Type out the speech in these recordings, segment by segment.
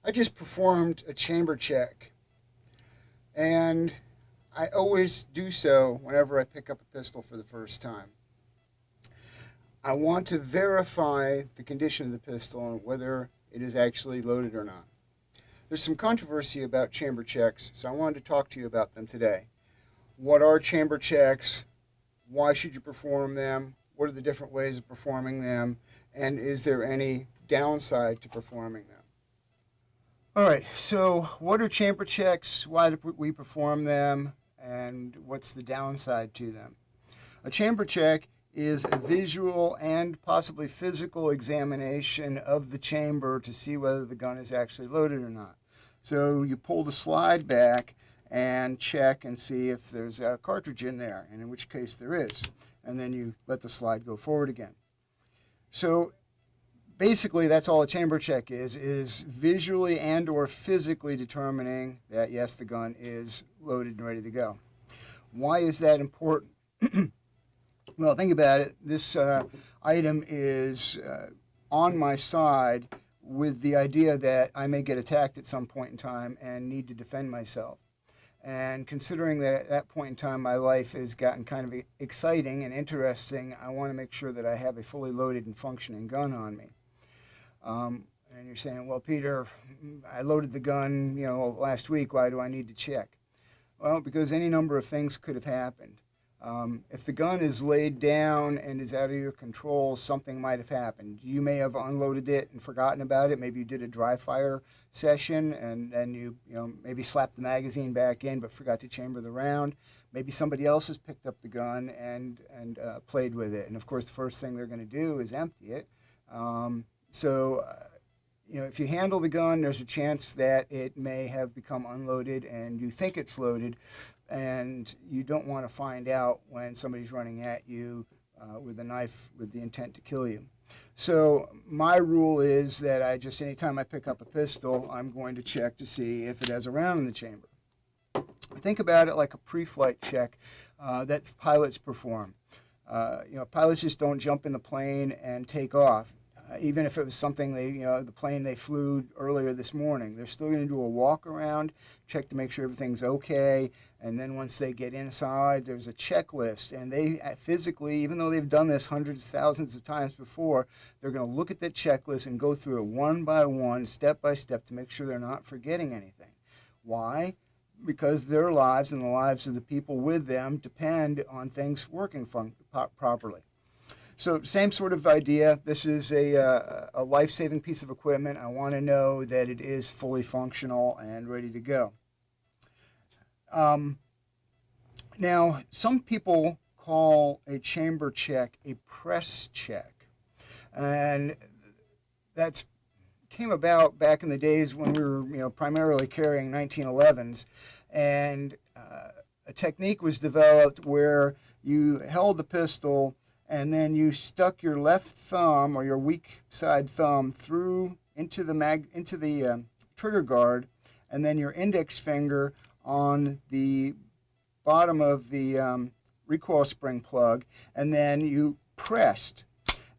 I just performed a chamber check, and I always do so whenever I pick up a pistol for the first time. I want to verify the condition of the pistol and whether it is actually loaded or not. There's some controversy about chamber checks, so I wanted to talk to you about them today. What are chamber checks? Why should you perform them? What are the different ways of performing them? And is there any downside to performing them? All right, so what are chamber checks? Why do we perform them? And what's the downside to them? A chamber check is a visual and possibly physical examination of the chamber to see whether the gun is actually loaded or not. So you pull the slide back and check and see if there's a cartridge in there, and in which case there is. And then you let the slide go forward again. So basically that's all a chamber check is visually and or physically determining that, yes, the gun is loaded and ready to go. Why is that important? Well, think about it. This item is on my side with the idea that I may get attacked at some point in time and need to defend myself. And considering that at that point in time my life has gotten kind of exciting and interesting, I want to make sure that I have a fully loaded and functioning gun on me. And you're saying, well, Peter, I loaded the gun, last week. Why do I need to check? Well, because any number of things could have happened. If the gun is laid down and is out of your control, something might have happened. You may have unloaded it and forgotten about it. Maybe you did a dry fire session and then you maybe slapped the magazine back in but forgot to chamber the round. Maybe somebody else has picked up the gun and played with it. And of course, the first thing they're going to do is empty it. If you handle the gun, there's a chance that it may have become unloaded and you think it's loaded, and you don't want to find out when somebody's running at you with a knife with the intent to kill you. So my rule is that anytime I pick up a pistol, I'm going to check to see if it has a round in the chamber. Think about it like a pre-flight check that pilots perform. Pilots just don't jump in the plane and take off. Even if it was something the plane they flew earlier this morning, they're still going to do a walk around, check to make sure everything's okay, and then once they get inside, there's a checklist, and they physically, even though they've done this hundreds, thousands of times before, they're going to look at that checklist and go through it one by one, step by step, to make sure they're not forgetting anything. Why? Because their lives and the lives of the people with them depend on things working properly. So same sort of idea. This is a life-saving piece of equipment. I want to know that it is fully functional and ready to go. Now, some people call a chamber check a press check. And that's came about back in the days when we were primarily carrying 1911s. And a technique was developed where you held the pistol and then you stuck your left thumb or your weak side thumb through into the trigger guard, and then your index finger on the bottom of the recoil spring plug, and then you pressed,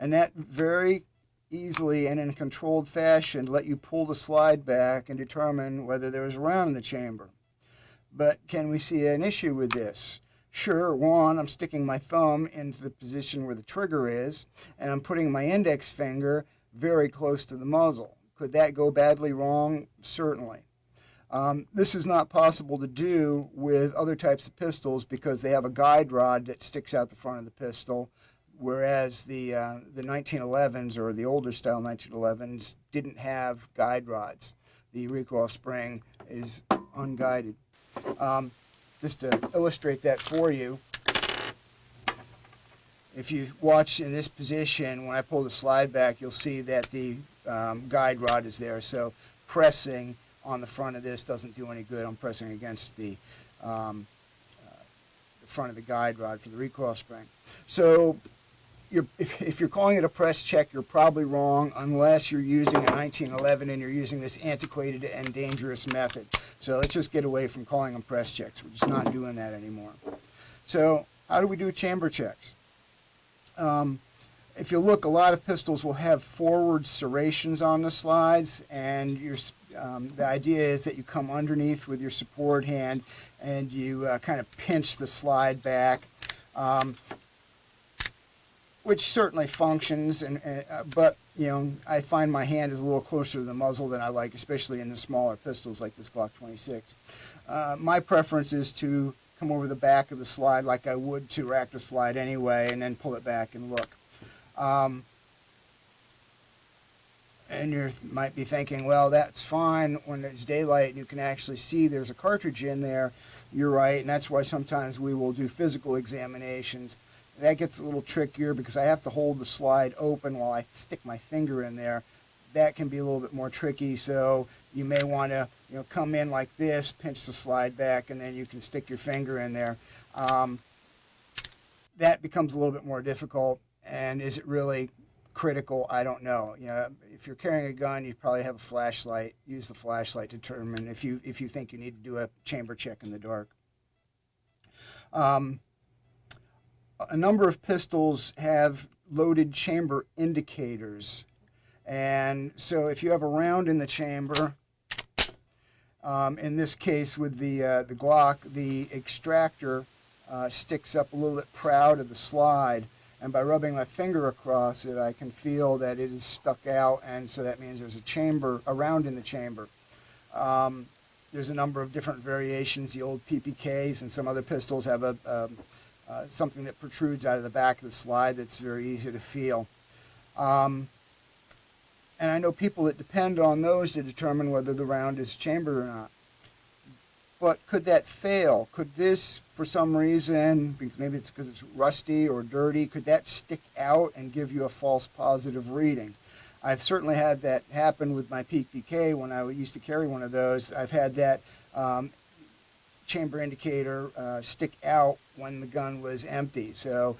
and that very easily and in a controlled fashion let you pull the slide back and determine whether there was a round in the chamber. But can we see an issue with this? Sure, one, I'm sticking my thumb into the position where the trigger is, and I'm putting my index finger very close to the muzzle. Could that go badly wrong? Certainly. This is not possible to do with other types of pistols because they have a guide rod that sticks out the front of the pistol, whereas the 1911s or the older style 1911s didn't have guide rods. The recoil spring is unguided. Just to illustrate that for you, if you watch in this position, when I pull the slide back, you'll see that the guide rod is there. So pressing on the front of this doesn't do any good. I'm pressing against the front of the guide rod for the recoil spring. So if you're calling it a press check, you're probably wrong unless you're using a 1911 and you're using this antiquated and dangerous method. So let's just get away from calling them press checks. We're just not doing that anymore. So how do we do chamber checks? if you look, a lot of pistols will have forward serrations on the slides, and the idea is that you come underneath with your support hand and you kind of pinch the slide back, which certainly functions. But I find my hand is a little closer to the muzzle than I like, especially in the smaller pistols like this Glock 26. My preference is to come over the back of the slide like I would to rack the slide anyway, and then pull it back and look. And you might be thinking, well, that's fine when there's daylight and you can actually see there's a cartridge in there. You're right, and that's why sometimes we will do physical examinations. That gets a little trickier because I have to hold the slide open while I stick my finger in there. That can be a little bit more tricky, so you may want to come in like this, pinch the slide back, and then you can stick your finger in there. That becomes a little bit more difficult, and is it really critical? I don't know. If you're carrying a gun, you probably have a flashlight. Use the flashlight to determine if you think you need to do a chamber check in the dark. A number of pistols have loaded chamber indicators, and so if you have a round in the chamber, in this case with the Glock, the extractor sticks up a little bit proud of the slide, and by rubbing my finger across it, I can feel that it is stuck out, and so that means there's a round in the chamber. There's a number of different variations. The old PPKs and some other pistols have something that protrudes out of the back of the slide that's very easy to feel. And I know people that depend on those to determine whether the round is chambered or not. But could that fail? Could this, for some reason, maybe it's because it's rusty or dirty, could that stick out and give you a false positive reading? I've certainly had that happen with my PPK when I used to carry one of those. I've had that chamber indicator stick out when the gun was empty. So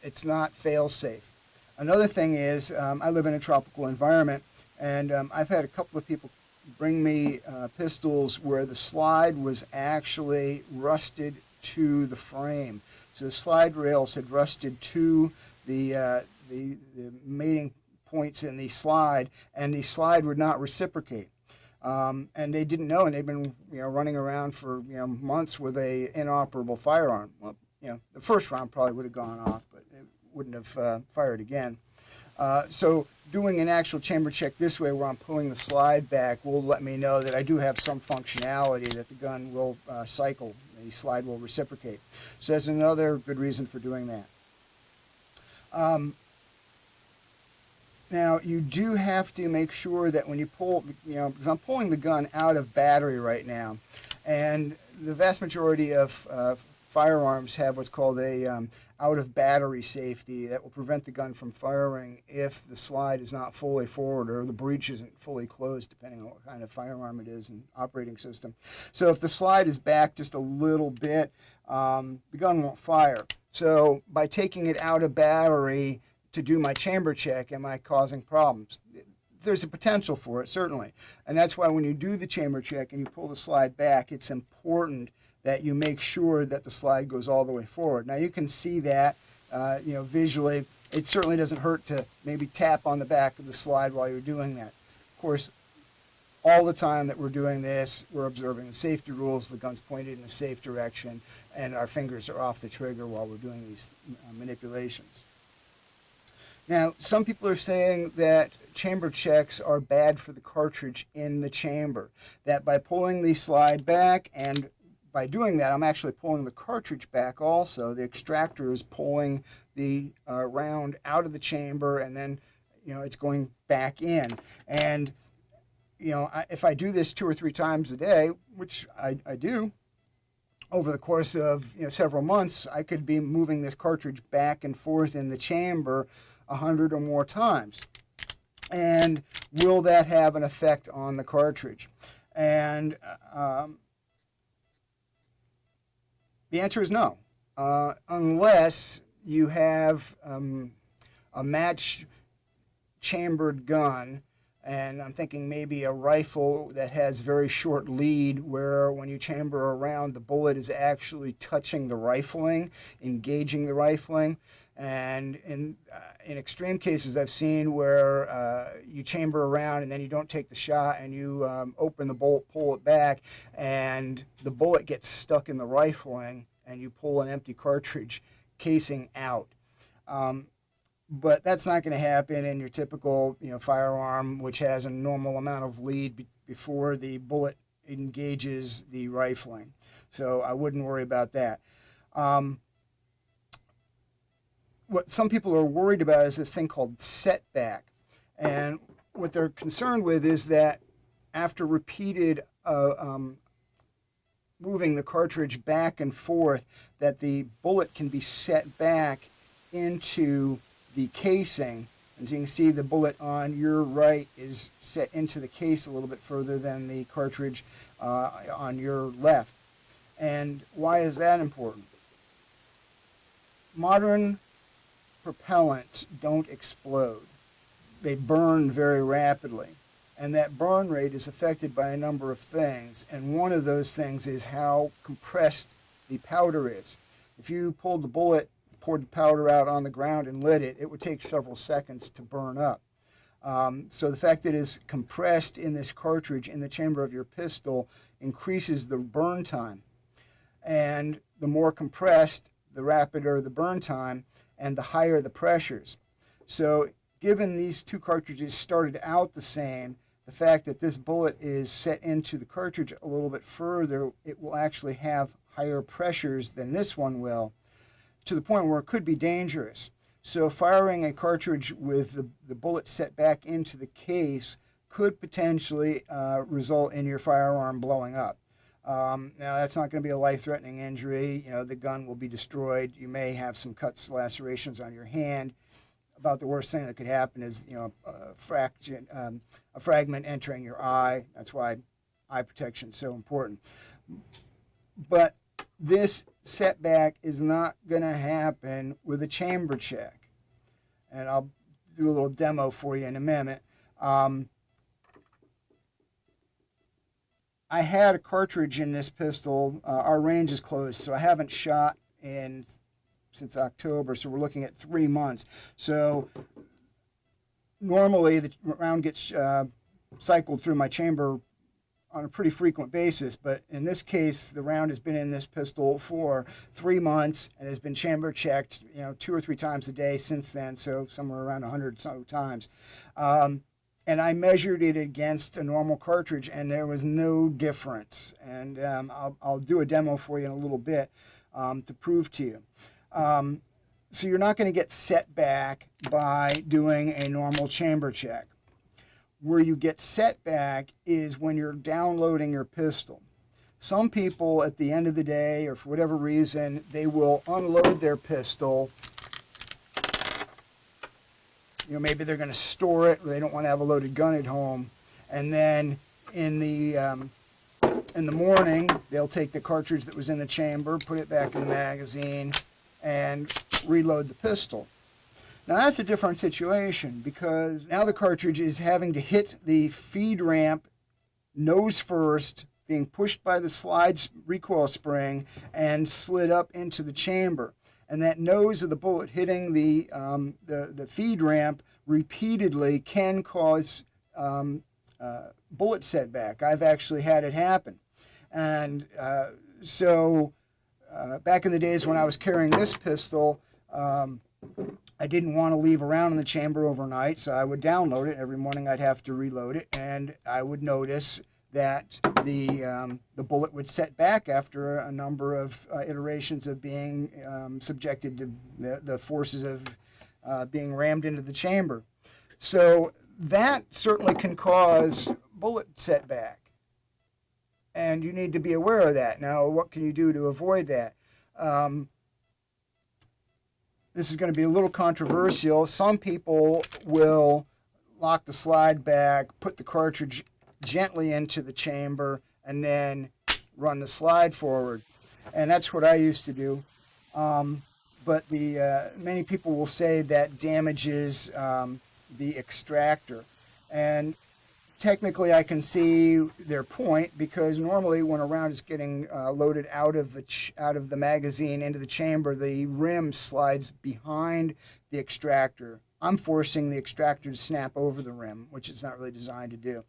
it's not fail-safe. Another thing is, I live in a tropical environment, and I've had a couple of people bring me pistols where the slide was actually rusted to the frame. So the slide rails had rusted to the mating points in the slide, and the slide would not reciprocate. And they didn't know, and they'd been running around for months with a inoperable firearm. Well, the first round probably would have gone off, but it wouldn't have fired again. So doing an actual chamber check this way where I'm pulling the slide back will let me know that I do have some functionality, that the gun will cycle, the slide will reciprocate. So that's another good reason for doing that. Now, you do have to make sure that when you pull, because I'm pulling the gun out of battery right now, and the vast majority of firearms have what's called a out-of-battery safety that will prevent the gun from firing if the slide is not fully forward or the breech isn't fully closed, depending on what kind of firearm it is and operating system. So if the slide is back just a little bit, the gun won't fire. So by taking it out of battery to do my chamber check, am I causing problems? There's a potential for it, certainly. And that's why when you do the chamber check and you pull the slide back, it's important that you make sure that the slide goes all the way forward. Now you can see that, visually. It certainly doesn't hurt to maybe tap on the back of the slide while you're doing that. Of course, all the time that we're doing this, we're observing the safety rules, the gun's pointed in a safe direction, and our fingers are off the trigger while we're doing these manipulations. Now, some people are saying that chamber checks are bad for the cartridge in the chamber, that by pulling the slide back, and by doing that, I'm actually pulling the cartridge back also. The extractor is pulling the round out of the chamber, and then, it's going back in. And, if I do this 2 or 3 times a day, which I do, over the course of several months, I could be moving this cartridge back and forth in the chamber 100 or more times. And will that have an effect on the cartridge? And the answer is no, unless you have a match chambered gun, and I'm thinking maybe a rifle that has very short lead where when you chamber around, the bullet is actually touching the rifling, engaging the rifling. And in extreme cases, I've seen where you chamber around and then you don't take the shot, and you open the bolt, pull it back, and the bullet gets stuck in the rifling, and you pull an empty cartridge casing out. But that's not going to happen in your typical, firearm, which has a normal amount of lead before the bullet engages the rifling. So I wouldn't worry about that. What some people are worried about is this thing called setback. And what they're concerned with is that after repeated moving the cartridge back and forth, that the bullet can be set back into the casing. As you can see, the bullet on your right is set into the case a little bit further than the cartridge on your left. And why is that important? Modern propellants don't explode. They burn very rapidly. And that burn rate is affected by a number of things. And one of those things is how compressed the powder is. If you pulled the bullet, poured the powder out on the ground and lit it, it would take several seconds to burn up. So the fact that it is compressed in this cartridge in the chamber of your pistol increases the burn time. And the more compressed, the rapider the burn time, and the higher the pressures. So given these two cartridges started out the same, the fact that this bullet is set into the cartridge a little bit further, it will actually have higher pressures than this one will, to the point where it could be dangerous. So firing a cartridge with the bullet set back into the case could potentially result in your firearm blowing up. Now, that's not going to be a life-threatening injury. The gun will be destroyed. You may have some cuts, lacerations on your hand. About the worst thing that could happen is, a fragment entering your eye. That's why eye protection is so important. But this setback is not going to happen with a chamber check. And I'll do a little demo for you in a minute. I had a cartridge in this pistol. Our range is closed, so I haven't shot since October, so we're looking at 3 months. So normally the round gets cycled through my chamber on a pretty frequent basis, but in this case, the round has been in this pistol for 3 months and has been chamber checked, 2 or 3 times a day since then, so somewhere around 100 so times. And I measured it against a normal cartridge, and there was no difference. And I'll do a demo for you in a little bit to prove to you. So you're not going to get set back by doing a normal chamber check. Where you get set back is when you're downloading your pistol. Some people, at the end of the day, or for whatever reason, they will unload their pistol. Maybe they're going to store it, or they don't want to have a loaded gun at home. And then in the morning, they'll take the cartridge that was in the chamber, put it back in the magazine, and reload the pistol. Now that's a different situation, because now the cartridge is having to hit the feed ramp nose first, being pushed by the slide recoil spring and slid up into the chamber. And that nose of the bullet hitting the feed ramp repeatedly can cause bullet setback. I've actually had it happen. And so back in the days when I was carrying this pistol, I didn't want to leave around in the chamber overnight, so I would download it. Every morning I'd have to reload it, and I would notice that the bullet would set back after a number of iterations of being subjected to the forces of being rammed into the chamber. So that certainly can cause bullet setback, and you need to be aware of that. Now, what can you do to avoid that? This is going to be a little controversial. Some people will lock the slide back, put the cartridge gently into the chamber, and then run the slide forward. And that's what I used to do. But many people will say that damages the extractor. And technically I can see their point, because normally when a round is getting loaded out of the magazine into the chamber, the rim slides behind the extractor. I'm forcing the extractor to snap over the rim, which it's not really designed to do,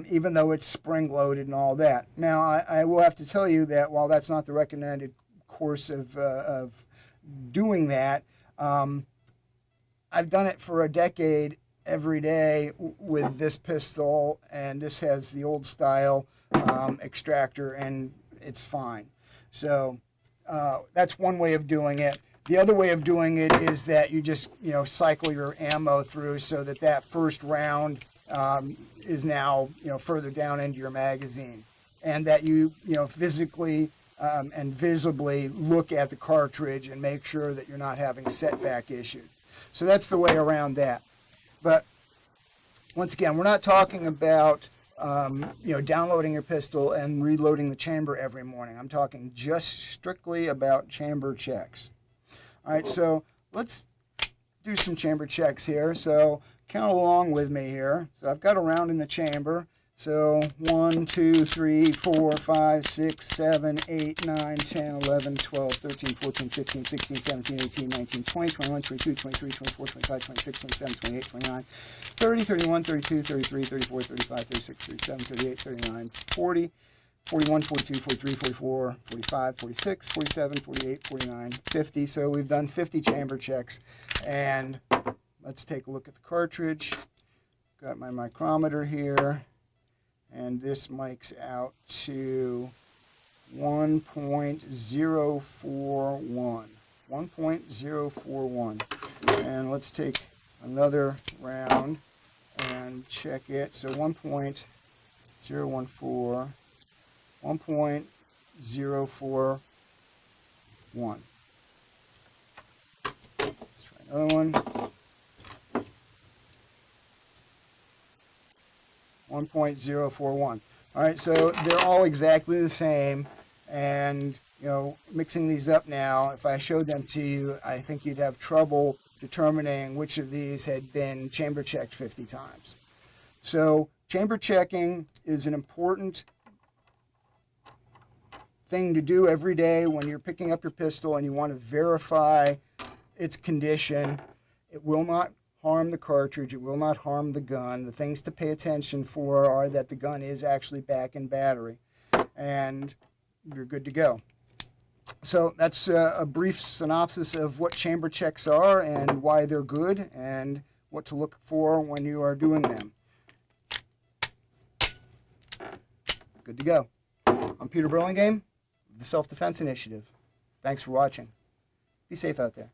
even though it's spring-loaded and all that. Now, I will have to tell you that while that's not the recommended course of doing that, I've done it for a decade every day with this pistol, and this has the old style extractor, and it's fine. So that's one way of doing it. The other way of doing it is that you just cycle your ammo through so that that first round is now further down into your magazine, and that you physically and visibly look at the cartridge and make sure that you're not having setback issues. So that's the way around that. But once again, we're not talking about downloading your pistol and reloading the chamber every morning. I'm talking just strictly about chamber checks. All right, so let's do some chamber checks here. So count along with me here. So I've got a round in the chamber. So 1, 2, 3, 4, 5, 6, 7, 8, 9, 10, 11, 12, 13, 14, 15, 16, 17, 18, 19, 20, 21, 22, 23, 24, 25, 26, 27, 28, 29, 30, 31, 32, 33, 34, 35, 36, 37, 38, 39, 40, 41, 42, 43, 44, 45, 46, 47, 48, 49, 50. So we've done 50 chamber checks. And let's take a look at the cartridge. Got my micrometer here. And this mics out to 1.041. 1.041. And let's take another round and check it. So 1.014, 1.041. Let's try another one. 1.041. All right, so they're all exactly the same, and mixing these up now, if I showed them to you, I think you'd have trouble determining which of these had been chamber checked 50 times. So chamber checking is an important thing to do every day when you're picking up your pistol and you want to verify its condition. It will not harm the cartridge. It will not harm the gun. The things to pay attention for are that the gun is actually back in battery, and you're good to go. So that's a brief synopsis of what chamber checks are and why they're good and what to look for when you are doing them. Good to go. I'm Peter Burlingame, the Self-Defense Initiative. Thanks for watching. Be safe out there.